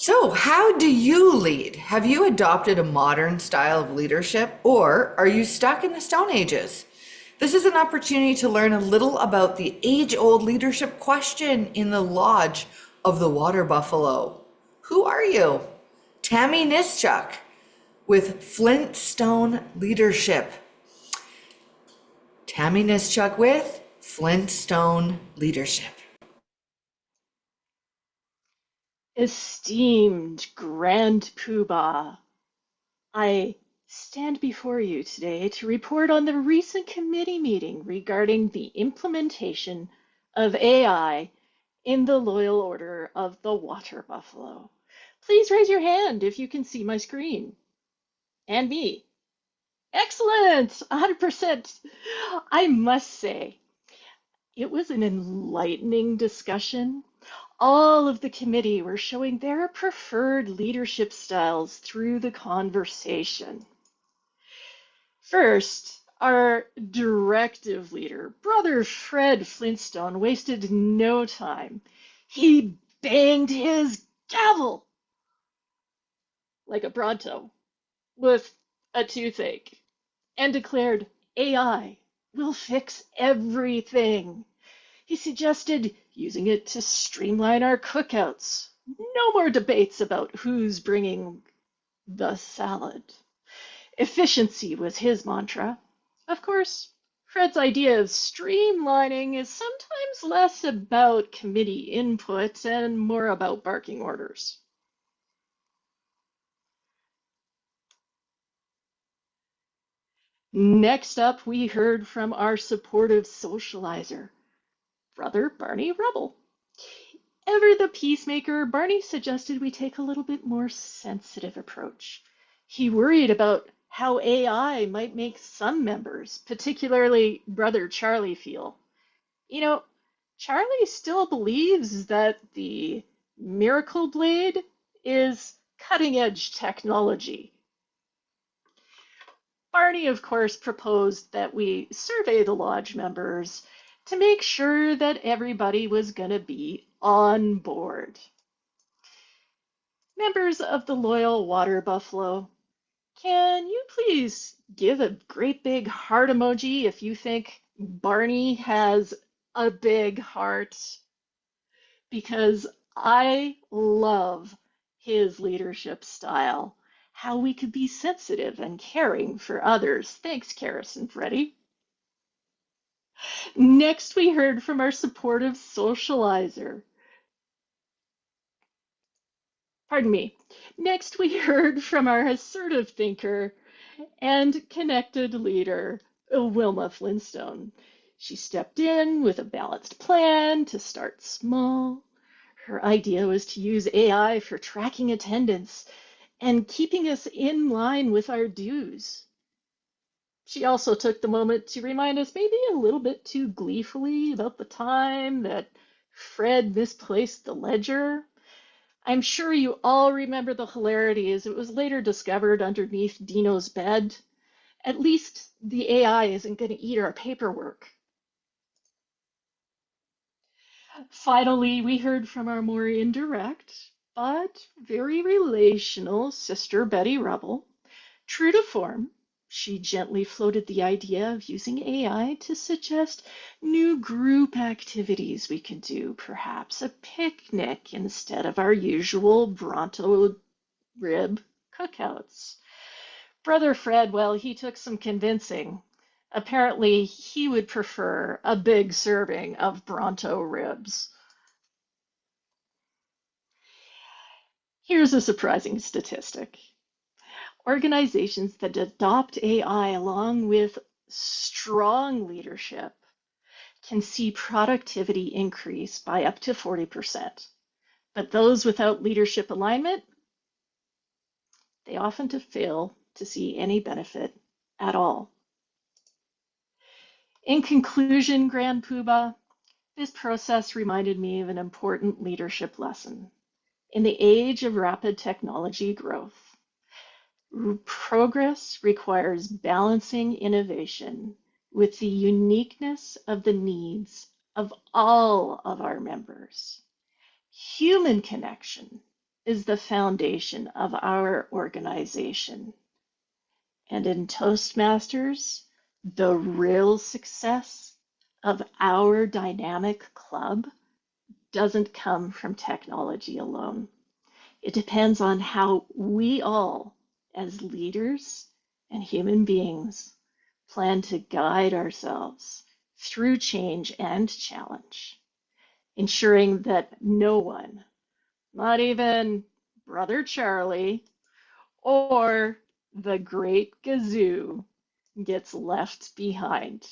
So, how do you lead? Have you adopted a modern style of leadership, or are you stuck in the Stone Ages? This is an opportunity to learn a little about the age old leadership question in the Lodge of the Water Buffalo. Who are you? Tammy Nischuk with Flintstone Leadership. Tammy Nischuk with Flintstone Leadership. Esteemed Grand Poobah, I stand before you today to report on the recent committee meeting regarding the implementation of AI in the Loyal Order of the Water Buffalo. Please raise your hand if you can see my screen. And me. Excellent! 100%. I must say, it was an enlightening discussion. All of the committee were showing their preferred leadership styles through the conversation. First, our directive leader, Brother Fred Flintstone, wasted no time. He banged his gavel like a Bronto with a toothache and declared AI will fix everything. He suggested using it to streamline our cookouts. No more debates about who's bringing the salad. Efficiency was his mantra. Of course, Fred's idea of streamlining is sometimes less about committee input and more about barking orders. Next up, we heard from our supportive socializer, Brother Barney Rubble. Ever the peacemaker, Barney suggested we take a little bit more sensitive approach. He worried about how AI might make some members, particularly Brother Charlie, feel. You know, Charlie still believes that the Miracle Blade is cutting edge technology. Barney, of course, proposed that we survey the lodge members to make sure that everybody was going to be on board. Members of the Loyal Water Buffalo, can you please give a great big heart emoji if you think Barney has a big heart? Because I love his leadership style, how we could be sensitive and caring for others. Thanks, Karis and Freddie. Next, we heard from our supportive socializer. Pardon me. Next, we heard from our assertive thinker and connected leader, Wilma Flintstone. She stepped in with a balanced plan to start small. Her idea was to use AI for tracking attendance and keeping us in line with our dues. She also took the moment to remind us, maybe a little bit too gleefully, about the time that Fred misplaced the ledger. I'm sure you all remember the hilarity as it was later discovered underneath Dino's bed. At least the AI isn't going to eat our paperwork. Finally, we heard from our more indirect, but very relational sister Betty Rubble. True to form, she gently floated the idea of using AI to suggest new group activities we could do, perhaps a picnic instead of our usual Bronto rib cookouts. Brother Fred, well, he took some convincing. Apparently, he would prefer a big serving of Bronto ribs. Here's a surprising statistic. Organizations that adopt AI along with strong leadership can see productivity increase by up to 40%. But those without leadership alignment, they often fail to see any benefit at all. In conclusion, Grand Poobah, this process reminded me of an important leadership lesson. In the age of rapid technology growth, progress requires balancing innovation with the uniqueness of the needs of all of our members. Human connection is the foundation of our organization. And in Toastmasters, the real success of our dynamic club doesn't come from technology alone. It depends on how we all, as leaders and human beings, plan to guide ourselves through change and challenge, ensuring that no one, not even Brother Charlie or the Great Gazoo, gets left behind.